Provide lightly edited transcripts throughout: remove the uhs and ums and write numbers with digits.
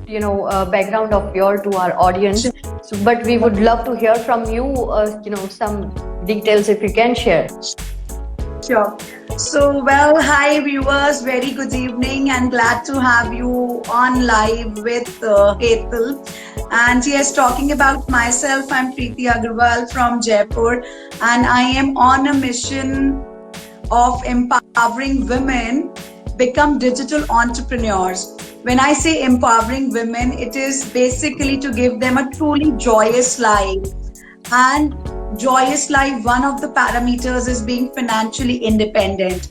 background of your to our audience. So, but we would love to hear from you, some details if you can share. Sure. So, well, hi viewers, very good evening and glad to have you on live with Hetal. And yes, talking about myself, I'm Preeti Agarwal from Jaipur, and I am on a mission of empowering women become digital entrepreneurs. When I say empowering women, it is basically to give them a truly joyous life. And joyous life, one of the parameters is being financially independent.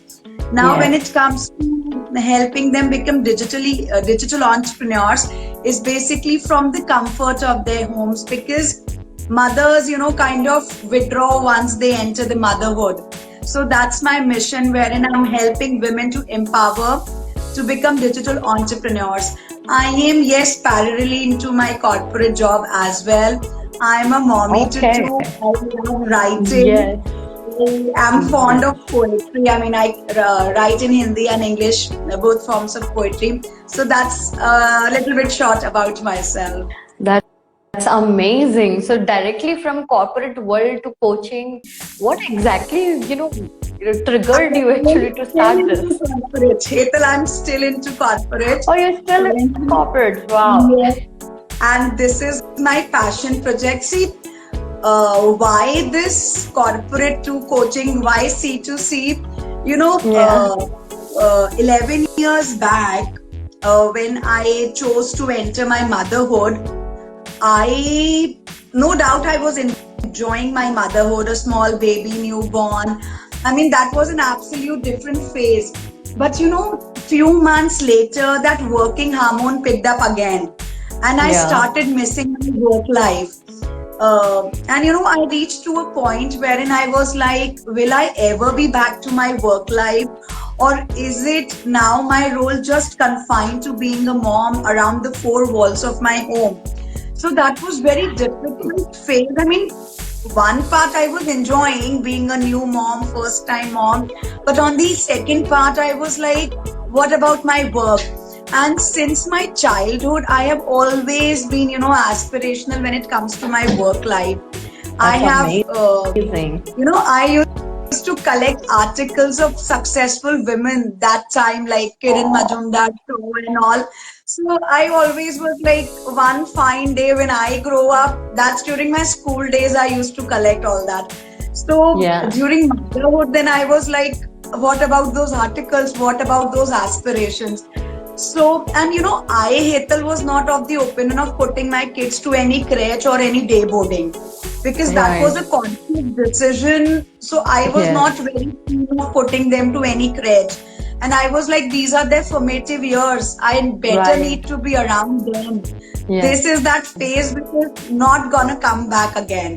Now, when it comes to helping them become digital entrepreneurs, is basically from the comfort of their homes, because mothers, kind of withdraw once they enter the motherhood. So that's my mission, wherein I'm helping women to empower to become digital entrepreneurs. I am, yes, parallelly into my corporate job as well. I'm a mommy to two. I love writing. Yes. I'm fond of poetry. I mean, I write in Hindi and English, both forms of poetry. So that's a little bit short about myself. That's amazing. So directly from corporate world to coaching, what exactly, triggered you actually to start this? Hetal, I'm still into corporate. Oh, you're still in corporate. Wow. Yes. And this is my passion project. See, why this corporate to coaching, why C2C? 11 years back, when I chose to enter my motherhood, no doubt I was enjoying my motherhood, a small baby, newborn. I mean, that was an absolute different phase. But few months later, that working hormone picked up again. And I started missing my work life. I reached to a point wherein I was like, will I ever be back to my work life? Or is it now my role just confined to being a mom around the four walls of my home? So that was very difficult phase. I mean, one part I was enjoying being a new mom, first time mom. But on the second part, I was like, what about my work? And since my childhood, I have always been, aspirational when it comes to my work life. I used to collect articles of successful women that time, like Kiran Majumdar and all. So I always was like, one fine day when I grow up, that's during my school days, I used to collect all that. So during motherhood, then I was like, what about those articles? What about those aspirations? So, and I, Hetal, was not of the opinion of putting my kids to any crèche or any day boarding, because that was a conscious decision. So I was not very keen of putting them to any crèche. And I was like, these are their formative years. I better need to be around them. This is that phase which is not gonna come back again.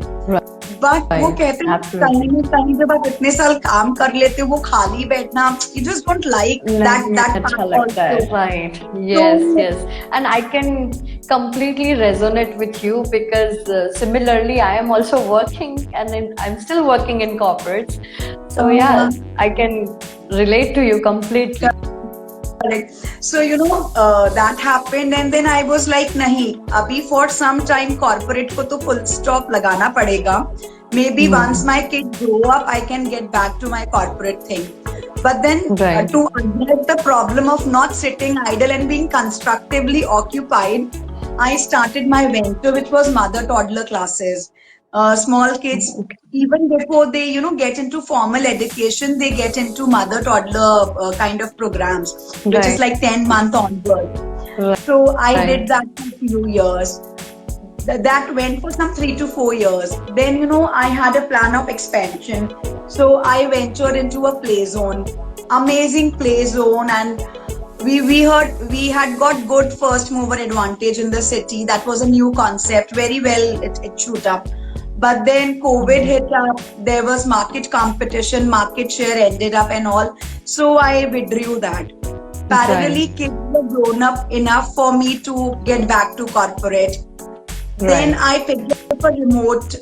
But वो कहते हैं कहीं ना कहीं जब आप इतने साल काम कर लेते हो वो खाली बैठना, you just don't like that अच्छा लगता है. Right. Yes. And I can completely resonate with you, because similarly I am also working, and I'm still working in corporates. So I can relate to you completely. So that happened, and then I was like, nahi, abhi for some time corporate ko to full stop lagana padega. Maybe once my kids grow up, I can get back to my corporate thing. But then to address the problem of not sitting idle and being constructively occupied, I started my venture, which was mother-toddler classes. Small kids, even before they, get into formal education, they get into mother-toddler kind of programs, which is like 10-month onward. So I did that for a few years. That went for some 3 to 4 years. Then, I had a plan of expansion. So I ventured into a play zone, amazing play zone, and we had got good first mover advantage in the city. That was a new concept, very well it shoot up. But then COVID hit up, there was market competition, market share ended up and all. So I withdrew that. Parallelly, kids were grown up enough for me to get back to corporate. Then I picked up a remote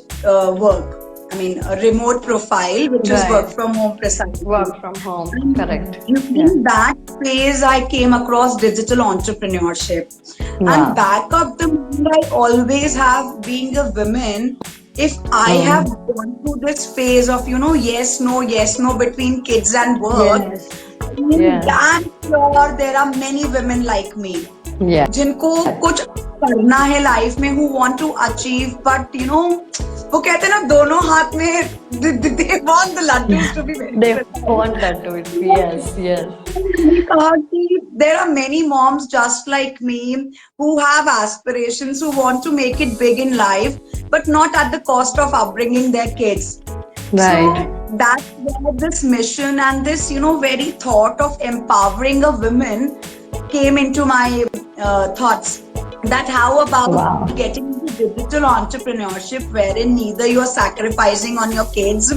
work. I mean, a remote profile, which is work from home precisely. Work from home, correct. In that phase, I came across digital entrepreneurship. And Wow. back of the mind, I always have, being a woman, if I have gone through this phase of, yes, no between kids and work, Yes. I'm Yeah. damn sure there are many women like me. Yeah. जिनको कुछ करना है life में, who want to achieve, but वो कहते हैं ना, दोनों हाथ में they want the laddus to be very They precise. want that to it. Yes. Yes. मैंने कहा कि there are many moms just like me who have aspirations, who want to make it big in life, but not at the cost of upbringing their kids. Right. So that's where this mission and this, very thought of empowering a woman came into my thoughts. That how about Wow. getting into digital entrepreneurship, wherein neither you're sacrificing on your kids,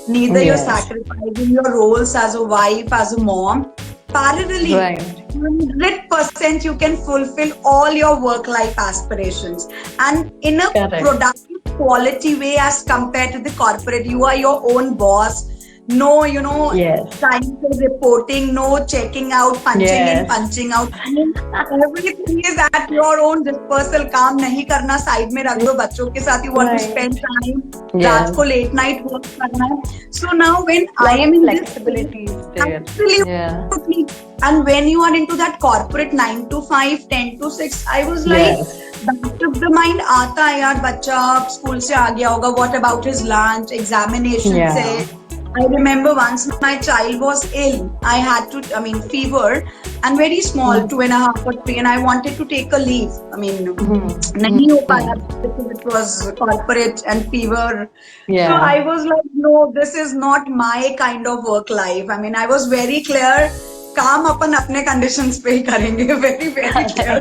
neither you're Yes. sacrificing your roles as a wife, as a mom. Parallelly, Right. 100% you can fulfill all your work-life aspirations, and in a Correct. productive quality way as compared to the corporate. You are your own boss. No, Yes. time for reporting, no checking out, punching in, Yes. punching out. Everything is at your own dispersal. काम नहीं करना, side में रख दो. बच्चों के साथ you want to Right. spend time. Yes. रात को late night work करना है. So now when I Lot am of in this, flexibility is there. absolutely. Yeah. And when you are into that corporate 9 to 5, 10 to 6, I was like, Yes. back of the mind आता है यार, बच्चा school से आ गया होगा, what about his lunch, examination Yeah. से. I remember once my child was ill. I had to, fever, and very small, 2.5 or 3, and I wanted to take a leave. नहीं हो पाया because it was corporate and fever. Yeah. So I was like, no, this is not my kind of work life. I was very clear. काम अपन अपने conditions पे ही करेंगे. Very, very clear.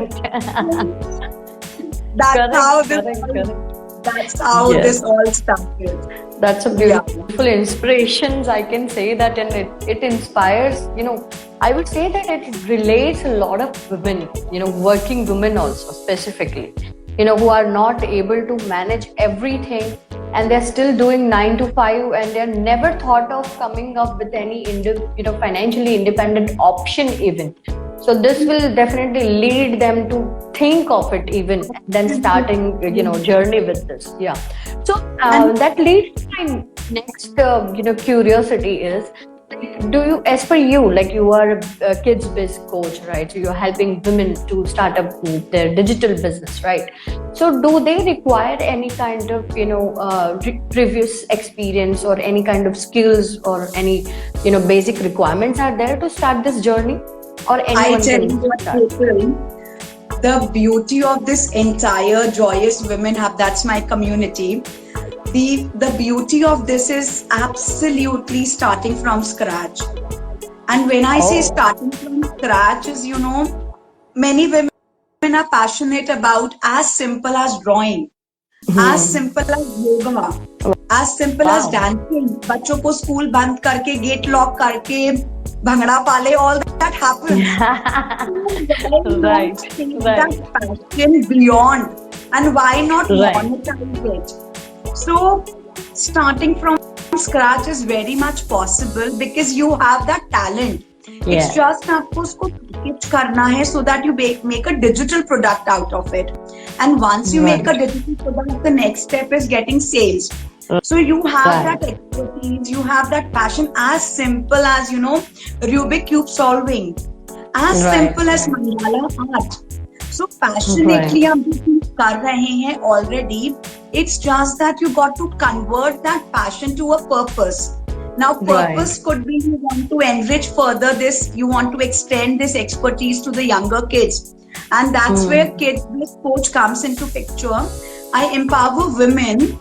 That's how Yes. this all started. That's a beautiful inspirations, I can say that, and it inspires, I would say that it relates a lot of women, working women also specifically, who are not able to manage everything, and they're still doing 9 to 5, and they're never thought of coming up with any financially independent option even. So this will definitely lead them to think of it even, and then starting journey with this. Yeah. So that leads to my next curiosity is, do you, as per you, like you are a KidzBiz coach, right? So you're helping women to start up their digital business, right? So do they require any kind of previous experience or any kind of skills or any basic requirements are there to start this journey, or anyone I tell can you what, start? Hetal, the beauty of this entire Joyous Women Hub, that's my community. The beauty of this is absolutely starting from scratch. And when I say starting from scratch is, many women are passionate about as simple as drawing, as simple as yoga, as simple as dancing. बच्चों को school बंद करके, gate lock करके, भंगड़ा पाले, all that happens. Right. That passion beyond, and why not Right. monetize it? So starting from scratch is very much possible because you have that talent. Yeah. It's just आपको उसको package करना है so that you make a digital product out of it. And once you make a digital product, the next step is getting sales. So you have that expertise, you have that passion, as simple as Rubik cube solving, as simple as mandala art. So passionately हम कर रहे हैं already. It's just that you got to convert that passion to a purpose. Now purpose could be you want to enrich further this, you want to extend this expertise to the younger kids, and that's where KidzBiz coach comes into picture. I empower women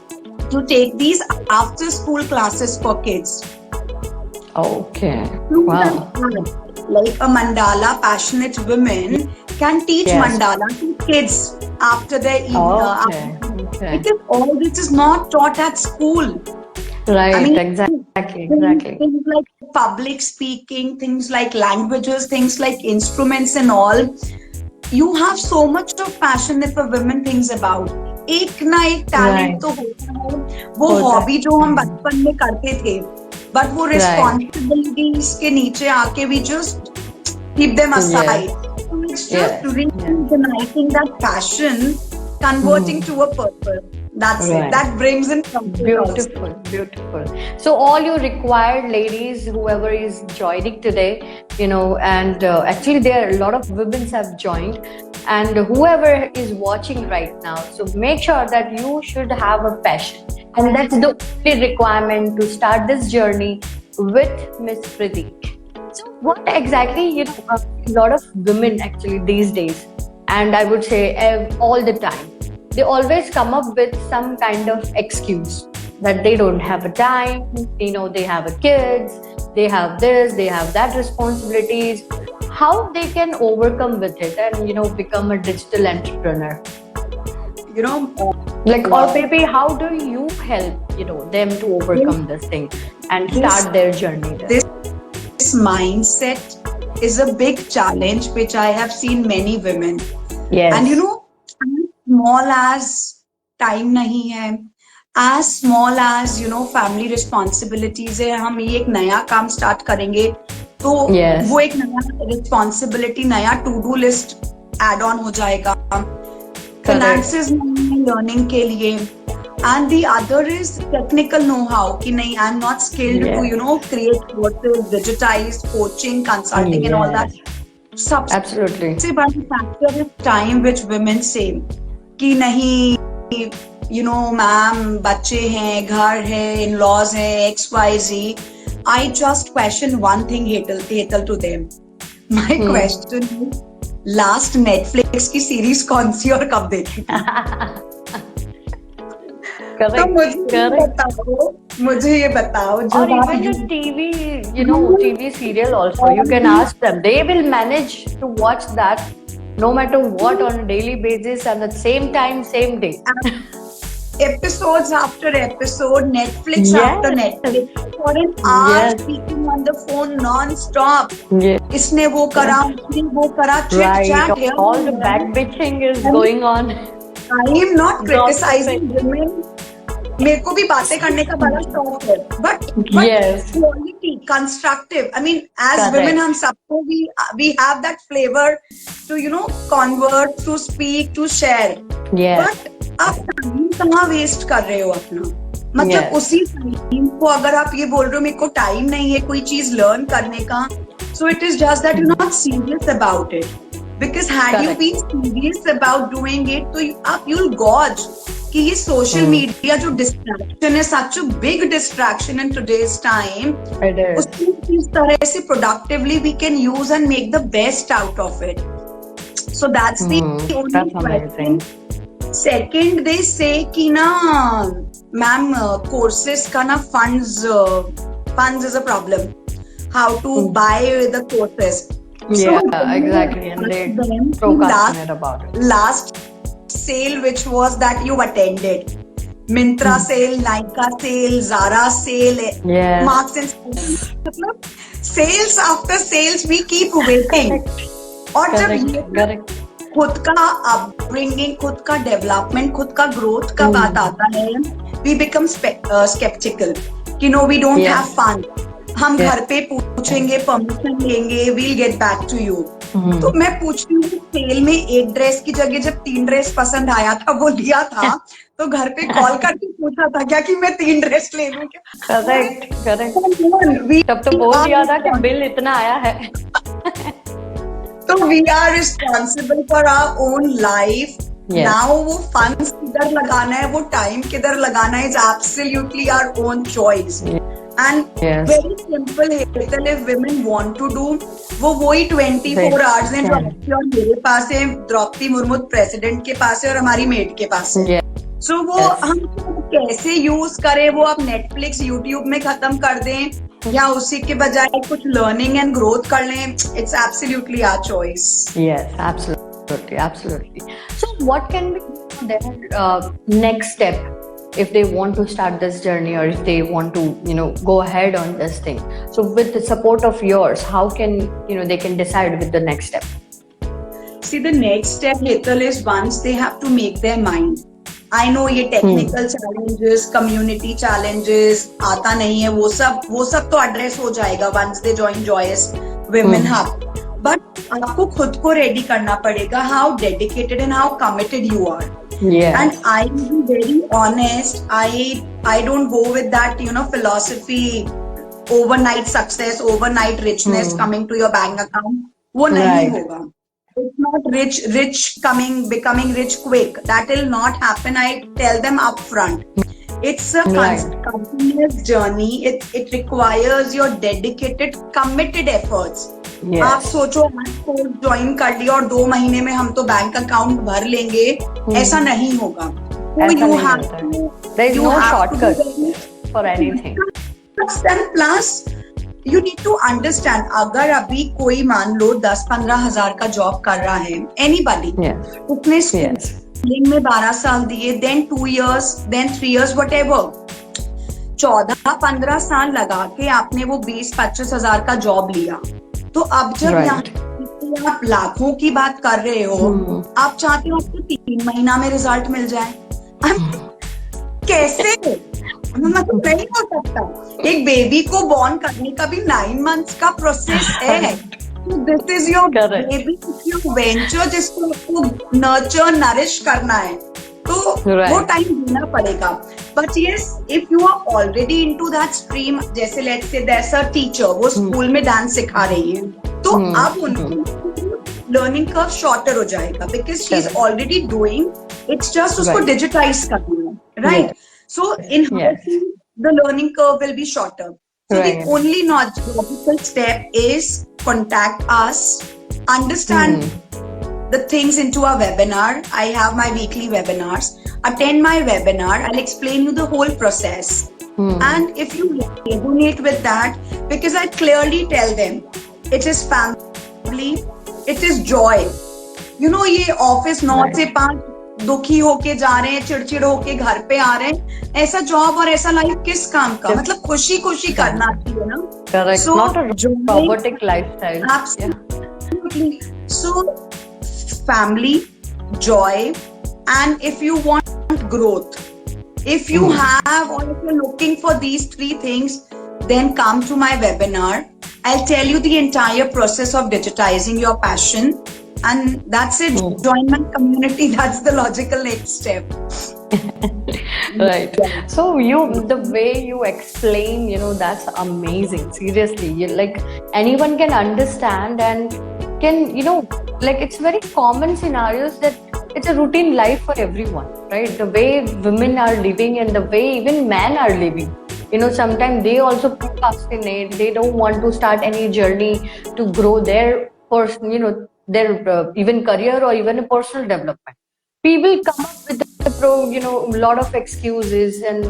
to take these after school classes for kids. Okay. Through Wow. the art, like a mandala, passionate women can teach mandala to kids after their Okay. because all this is not taught at school. Right. Exactly. Things like public speaking, things like languages, things like instruments and all. You have so much of passion if a woman thinks about. एक ना एक talent तो होता है, वो hobby जो हम बचपन में करते थे, बट वो रिस्पॉन्सिबिलिटीज के नीचे आके we just keep them aside. So It's just Yes. reigniting that passion, converting to a purpose. That's it. Right. That brings in comfort also. Beautiful, beautiful. So all you required ladies, whoever is joining today, and actually there are a lot of women have joined, and whoever is watching right now, so make sure that you should have a passion, and that's the only requirement to start this journey with Miss Preeti. So what exactly, a lot of women actually these days, and I would say all the time, they always come up with some kind of excuse that they don't have a time, they have a kids, they have this, they have that responsibilities. How they can overcome with it and, become a digital entrepreneur? You know, Like, or maybe how do you help, them to overcome this thing and start their journey there? this mindset is a big challenge which I have seen many women. Yes. And small as time nahi hai, as small as family responsibilities है, हम ये एक नया काम start करेंगे तो Yes. वो एक नया responsibility, नया to do list add on हो जाएगा. Finances learning के लिए, and the other is technical know-how कि नहीं, I'm not skilled to create courses, digitize, coaching, consulting and all that. Absolutely. सबसे बड़ा factor is time which women say कि नहीं, मैम बच्चे हैं, घर है, in-laws हैं, XYZ. I just question one thing, Hetal, to them. My question is, last Netflix की सीरीज कौन सी और कब देखी थी? तो मुझे ये बताओ. Or even the TV serial also, you can ask them. They will manage to watch that no matter what on a daily basis and at the same time, same day. Episodes after episode, Netflix after Netflix, for an hour speaking on the phone non-stop. इसने वो करा, उसने वो करा, chit-chat. All the back bitching is going on. I am not criticizing women. मेरे को भी बातें करने का बड़ा शौक है, but quality, constructive. I mean, as women, हम सबको we have that flavor to convert, to speak, to share. But आप टाइम कहाँ वेस्ट कर रहे हो अपना? मतलब उसी टाइम को अगर आप ये बोल रहे हो मेरे को टाइम नहीं है कोई चीज लर्न करने का, so it is just that you're not serious about it. Because had you been serious about doing it, तो you'll gauge कि ये social media जो distraction है, such a big distraction in today's time, उसको किस तरह से productively we can use and make the best out of it. So that's the only question. Second, they say कि ना ma'am courses का ना funds is a problem. How to buy the courses. Exactly, and they procrastinate about it. Last sale which was that you attended, Myntra sale, Nykaa sale, Zara sale, Marks and Spencer, sales after sales we keep waiting. और जब खुद का upbringing, खुद का development, खुद का growth का बात आता है, we become skeptical कि we don't have fun. हम घर पे पूछेंगे, परमिशन लेंगे, we'll get back to you. तो मैं पूछती हूँ सेल में एक ड्रेस की जगह जब 3 ड्रेस पसंद आया था वो लिया था तो घर पे कॉल करके पूछा था क्या कि मैं 3 ड्रेस ले लूँ क्या? करेक्ट. तब तो बोल दिया था कि बिल इतना आया है. तो we are responsible for our own life. Now वो funds किधर लगाना है, वो टाइम किधर लगाना है is absolutely our own choice. And very simple, Hetal, if women want to do, वो वही 24 hours हैं जो मेरे पास है, द्रौपदी मुर्मू प्रेसिडेंट के पास है और हमारी मेड के पास है. So वो हम कैसे यूज करें, वो आप नेटफ्लिक्स, यूट्यूब में खत्म कर दें या उसी के बजाय कुछ लर्निंग एंड ग्रोथ कर लें, it's absolutely our choice. Yes, absolutely. So what can be their next step if they want to start this journey or if they want to go ahead on this thing? So with the support of yours, how can they can decide with the next step? See, the next step, Hetal, is once they have to make their mind. I know ये technical challenges, community challenges आता नहीं है, वो सब तो address हो जाएगा once they join Joyous Women Hub. But आपको खुद को रेडी करना पड़ेगा, how dedicated and how committed you are. And I will be very honest, I don't go with that, philosophy, overnight success, overnight richness coming to your bank account. वो नहीं होगा. It's not rich becoming rich quick. That will not happen. I tell them upfront. It's a continuous journey. It requires your dedicated, committed efforts. आप सोचो course join कर लिया और 2 महीने में हम तो बैंक अकाउंट भर लेंगे, ऐसा नहीं होगा. You have to. There is no shortcut for anything. Plus, you need to understand, अगर अभी कोई मान लो 10-15 हजार का जॉब कर रहा है, anybody, उसने स्कूलिंग में 12 साल दिए, then 2 years, then 3 years, whatever, 14-15 साल लगा के आपने वो 20-25 हजार का जॉब लिया. तो अब जब यहाँ आप लाखों की बात कर रहे हो, आप चाहते हो आपको 3 महीना में रिजल्ट मिल जाए. कैसे? मतलब नहीं हो सकता. एक बेबी को बॉर्न करने का भी 9 months का प्रोसेस है. This is your baby, your venture, जिसको आपको नर्चर नरिश करना है, तो वो टाइम देना पड़ेगा. But yes, if you are already into that stream, जैसे let's say there is a teacher, वो स्कूल में डांस सिखा रही है, तो अब उनको लर्निंग कर्व शॉर्टर हो जाएगा, because she is already doing. It's just उसको डिजिटाइज करना है, right? So in her the learning curve will be shorter. So the only logical step is contact us, understand the things into our webinar. I have my weekly webinars. Attend my webinar. I'll explain you the whole process. And if you resonate with that, because I clearly tell them, it is family, it is joy. ये office 9 से 5 दुखी होके जा रहे हैं, चिड़चिड़ होके घर पे आ रहे हैं, ऐसा जॉब और ऐसा लाइफ किस काम का? मतलब खुशी खुशी करना चाहिए ना. Correct. So, not a robotic lifestyle. Absolutely. So family, joy, and if you want growth, if you have or if you're looking for these 3 things, then come to my webinar. I'll tell you the entire process of digitizing your passion. And that's it. Join my community. That's the logical next step. Right. So the way you explain, that's amazing. Seriously, like anyone can understand and can, it's very common scenarios that it's a routine life for everyone, right? The way women are living and the way even men are living. Sometimes they also procrastinate. They don't want to start any journey to grow their person, their even career or even a personal development. People come up with a lot of excuses and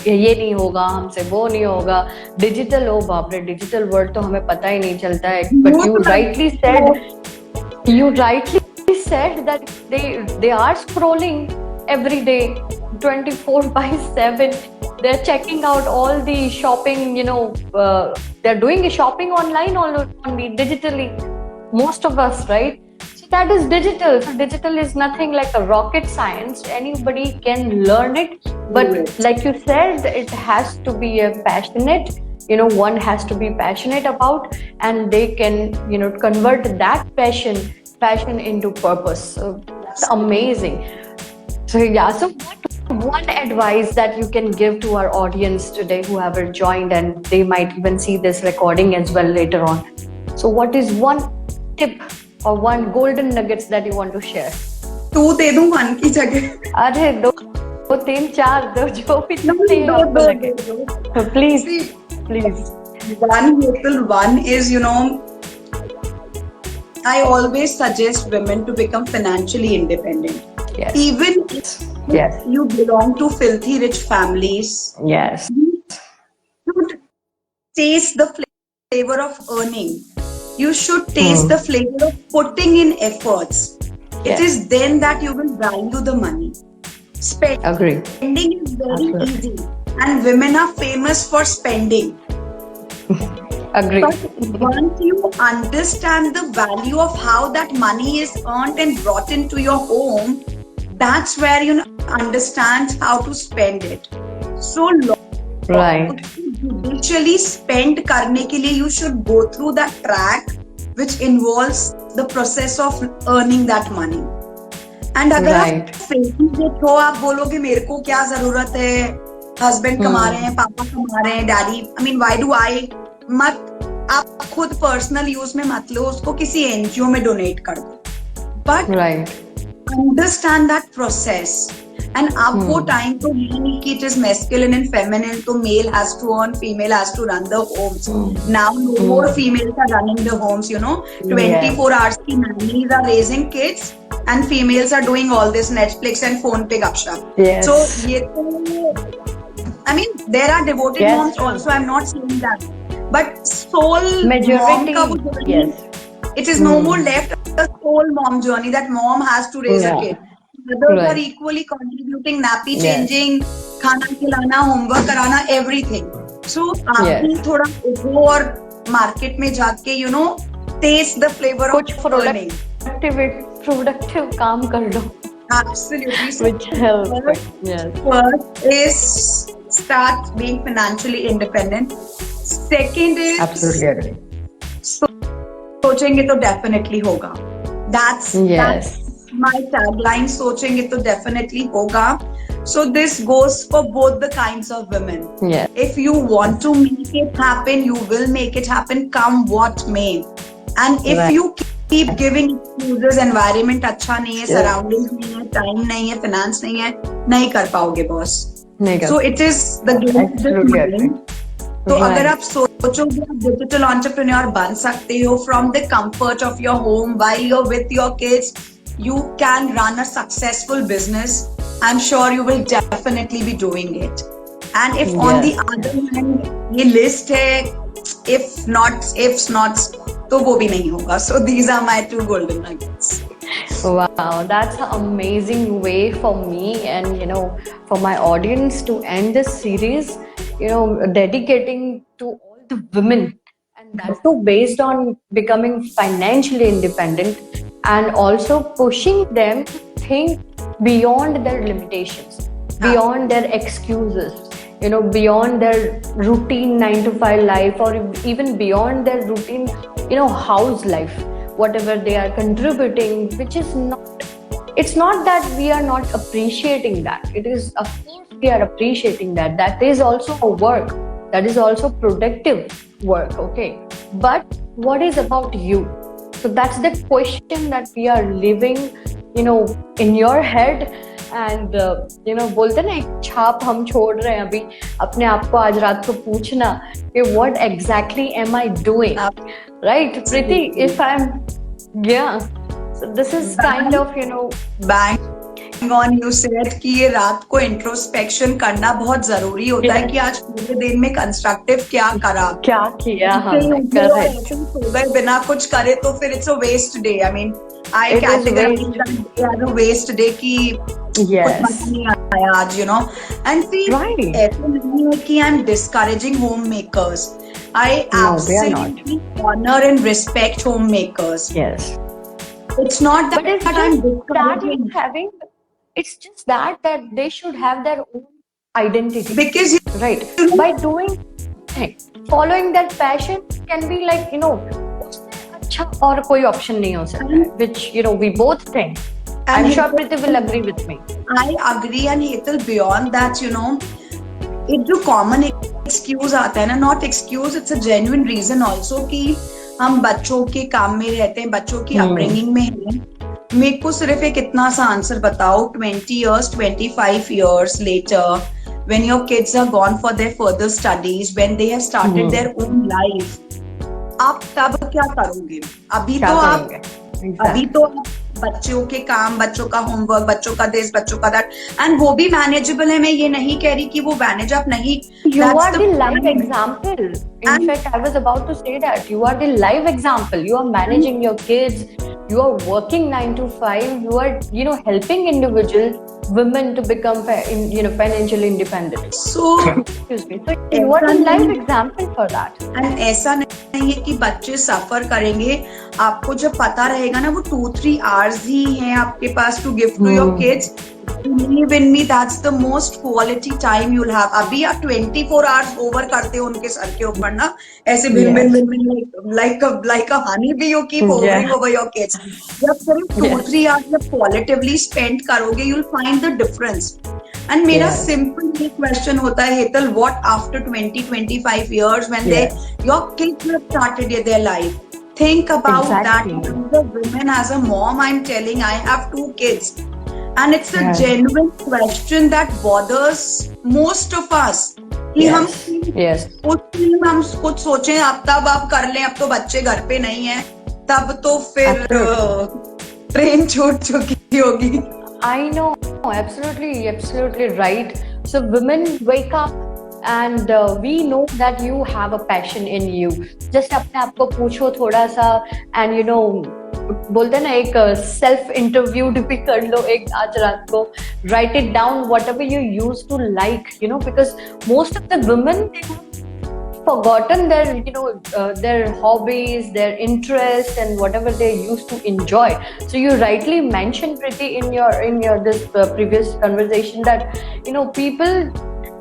ये नहीं होगा हमसे, वो नहीं होगा, digital हो, बाप रे डिजिटल वर्ड तो हमें पता ही नहीं चलता है. But you rightly said that they are scrolling every day 24/7. They're checking out all the shopping, they're doing shopping online only digitally. Most of us, right? So that is digital. So digital is nothing like a rocket science. Anybody can learn it. But like you said, it has to be a passionate, one has to be passionate about, and they can, convert that passion into purpose. So that's amazing. So so one advice that you can give to our audience today, whoever joined, and they might even see this recording as well later on. So what is one tip or one golden nuggets that you want to share? 2 दे दूं 1 की जगह? अरे 2, 3, 4 दो, जो भी आपको लगे. Please. One is, I always suggest women to become financially independent. Yes. Even if you belong to filthy rich families. Yes. You should taste the flavor of earning. You should taste the flavor of putting in efforts. It is then that you will value the money. Spending is very easy, and women are famous for spending. Agree. But once you understand the value of how that money is earned and brought into your home, that's where you understand how to spend it. So right. Judicially spend करने के लिए you should go through that track which involves the process of earning that money. And अगर आप friend हो, आप बोलोगे मेरे को क्या जरूरत है, हस्बैंड कमा रहे हैं, पापा कमा रहे हैं, daddy, I mean why do I, मत आप खुद पर्सनल यूज में मत लो उसको, किसी एनजीओ में डोनेट कर दो, but understand that process. And अब वो टाइम तो नहीं कि it is masculine and feminine, तो male has to earn, female has to run the homes. Now no more females are running the homes, you know, 24 hours की nannies are raising kids and females are doing all this Netflix and phone पे गपशप. So ये तो, I mean, there are devoted moms also, I'm not saying that, but soul majority, mom का वो journey, it is no more left a soul mom journey that mom has to raise a kid. Others are equally contributing, nappy changing, खाना खिलाना, homework कराना, everything. So आप भी थोड़ा उठो और मार्केट में जाके, you know, taste the flavor of earning. Productive काम कर लो. Absolutely. So which helps. First is start being financially independent. Second is absolutely agree. सोचेंगे तो definitely होगा. That's my tagline. सोचेंगे तो definitely होगा. So this goes for both the kinds of women. If you want to make it happen, you will make it happen, come what may. And if you keep giving excuses, environment अच्छा नहीं है, surroundings नहीं है, time नहीं है, finance नहीं है, नहीं कर पाओगे boss. So it is the game. तो अगर आप सोचोगे आप डिजिटल एंटरप्रेन्योर बन सकते हो from the comfort of your home while you're with your kids, you can run a successful business. I'm sure you will definitely be doing it. And if on the other hand ये list है if not, तो वो भी नहीं होगा. So these are my two golden nuggets. Wow, that's an amazing way for me and, you know, for my audience to end this series, you know, dedicating to all the women, and that's so based on becoming financially independent and also pushing them to think beyond their limitations, beyond their excuses, you know, beyond their routine 9 to 5 life, or even beyond their routine, you know, house life, whatever they are contributing, which is not, it's not that we are not appreciating that. It is, of course, we are appreciating that. That is also a work. That is also productive work, okay? But what is about you? So that's the question that we are living, you know, in your head. And you know, बोलते ना एक छाप हम छोड़ रहे हैं अभी अपने आप को आज रात को पूछना कि what exactly am I doing, right? Preeti, if I'm, so this is kind of, you know, bang on you said कि ये रात को इंट्रोस्पेक्शन करना बहुत जरूरी होता है कि आज पूरे दिन में कंस्ट्रक्टिव क्या करा, क्या किया हमने, करेक्ट. सो गए बिना कुछ करे तो फिर it's a waste day. I mean I categorize that as a waste day कि कुछ नहीं आया आज, यू नो. एंड फिर ऐसा नहीं है कि I am discouraging homemakers. I absolutely honour and respect homemakers. It's not that I'm discouraging having. It's just that they should have their own identity. Because right, by doing following their passion can be like, you know, अच्छा और कोई option नहीं हो सकता है, which, you know, we both think. I'm sure Preeti will agree with me. I agree, and Hetal, beyond that, you know, एक जो common excuse आता है ना, not excuse, it's a genuine reason also कि हम बच्चों के काम में रहते हैं, बच्चों की अपब्रिंगिंग में हैं. मेरे को सिर्फ एक इतना सा आंसर बताओ, 20 years, 25 years later, when your kids are gone for their further studies, when they have started their own life, आप तब क्या करोगे? अभी तो आप बच्चों के काम, बच्चों का होमवर्क, बच्चों का दिस, बच्चों का दैट, एंड वो भी मैनेजेबल है. मैं ये नहीं कह रही कि वो मैनेज अप नहीं. You are the live example. In fact, I was about to say that you are the live example. You are managing your kids. You are working 9 to 5. You are, you know, helping individual women to become, you know, financially independent. So, excuse me. So you are the live example for that. And ऐसा नहीं है कि बच्चे सफर करेंगे. आपको जब पता रहेगा ना वो 2-3 hours ही हैं आपके पास to give to your kids, believe in me, that's the most quality time you'll have. अभी आप 24 hours over करते हो उनके सर के ऊपर ना, ऐसे bill bill Yes. Bill bill like a honey bee you keep hovering Yeah. over your kids. जब सिर्फ 2-3 hours जब qualitatively spend करोगे, you'll find the difference. And मेरा Yes. simple एक question होता है, Hetal, what after 20-25 years when Yes. your kids have started their life? Think about Exactly. that. As a woman, as a mom, I'm telling, I have 2 kids. And it's a Yes. genuine question that bothers most of us. कि हम Yes. Yes. उस time हम कुछ सोचें, अब तब आप कर लें, अब तो बच्चे घर पे नहीं है, तब तो फिर ट्रेन छूट चुकी होगी. I know, absolutely, absolutely right. So women wake up and we know that you have a passion in you. Just अपने आप को पूछो थोड़ा सा and you know बोलते हैं ना एक सेल्फ इंटरव्यू भी कर लो एक आज रात को. Write it down whatever you used to like, you know, because most of the women they have forgotten their their hobbies, their interests, and whatever they used to enjoy. So you rightly mentioned, Preeti, in your this previous conversation that people,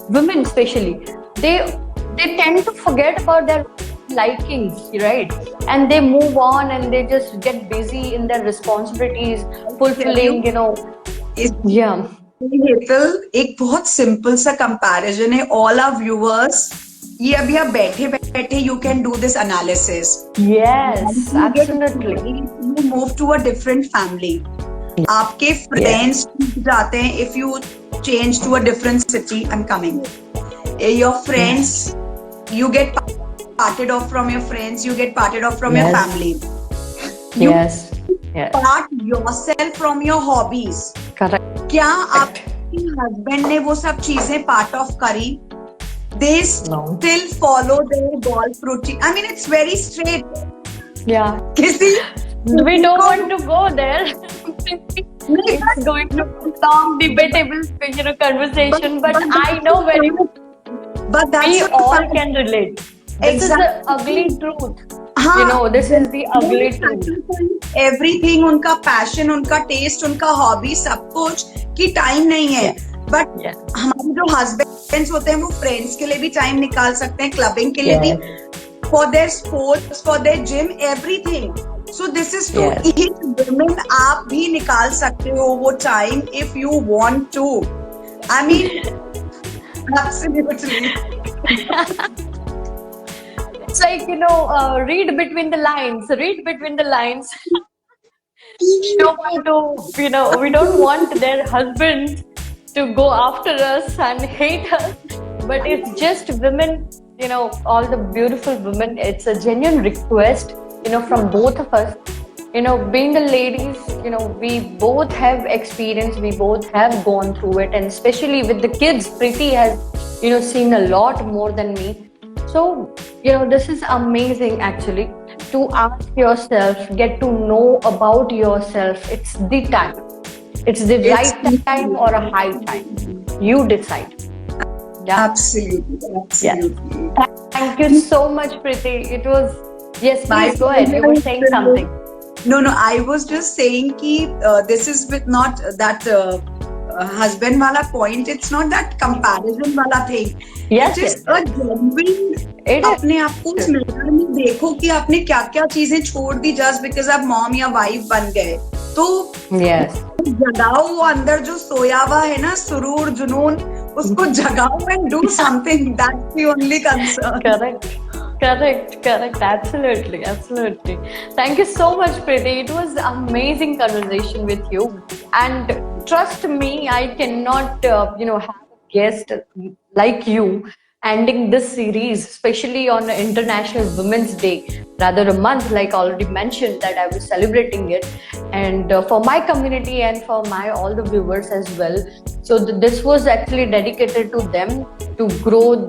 women especially, they tend to forget about their likings, right? And they move on and they just get busy in their responsibilities, fulfilling, yeah. Hetal, एक बहुत simple सा comparison है. All our viewers, ये अभी आप बैठे बैठे you can do this analysis. Yes, absolutely. You move to a different family. आपके फ्रेंड्स जाते हैं. If you change to a different city, I'm coming. Your friends, you get parted off from your friends. You get parted off from your family. Yes. Yes. Part yourself from your hobbies. Correct. क्या आपके husband ने वो सब चीजें part of करी? They still follow their golf routine. I mean, it's very straight. Yeah. किसी We don't want to go there. It's going to be a long debatable, conversation. But I know very well. But that's We the all fact. can relate. This is the ugly truth. हाँ, This is the ugly truth. Everything, उनका passion, उनका test, उनका hobby, सब कुछ कि time नहीं है. But हमारे जो हस्बैंड्स होते हैं वो फ्रेंड्स के लिए भी टाइम निकाल सकते हैं, क्लबिंग के लिए भी, for their sports, for their gym, everything. So this is to each women. आप भी निकाल सकते हो वो time if you want to. I mean, absolutely. It's like, read between the lines. Read between the lines. We don't want to, we don't want their husbands to go after us and hate us. But it's just women, all the beautiful women. It's a genuine request, from both of us. Being the ladies, we both have experience. We both have gone through it. And especially with the kids, Preeti has, seen a lot more than me. So, this is amazing actually, to ask yourself, get to know about yourself. It's the time. It's the right time or a high time. You decide. Yeah. Absolutely. Absolutely. Yes. Thank you so much, Preeti. It was, yes, please go ahead. You were saying something. No, I was just saying that this is with not that husband wala point. It's not that comparison wala thing. Yes, it is a genuine. अपने आप को उस mirror में देखो कि आपने क्या क्या चीजें छोड़ दी just because आप मॉम या वाइफ बन गए. तो जगाओ वो अंदर जो सोया हुआ है ना, सुरूर जुनून, उसको जगाओ and do something. That's the only concern. Correct. Absolutely. Thank you so much, Preeti. It was amazing conversation with you. And trust me, I cannot, have a guest like you ending this series, especially on International Women's Day, rather a month, like already mentioned, that I was celebrating it, and for my community and for all the viewers as well. So this was actually dedicated to them to grow,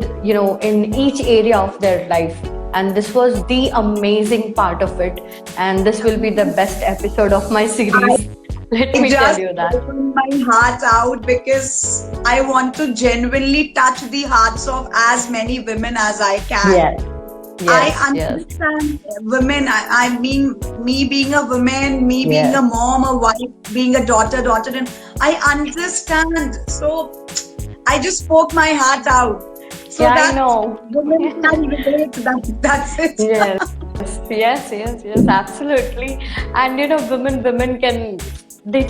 in each area of their life. And this was the amazing part of it. And this will be the best episode of my series. Let me tell you that. Open my heart out because I want to genuinely touch the hearts of as many women as I can. I Yes, yes, understand women. I mean, me being a woman, me being a yes. mom, a wife, being a daughter, and I understand. So I just spoke my heart out so Yeah, I that know. women can relate. That's it. Yes, yes, yes, yes, absolutely. And women can they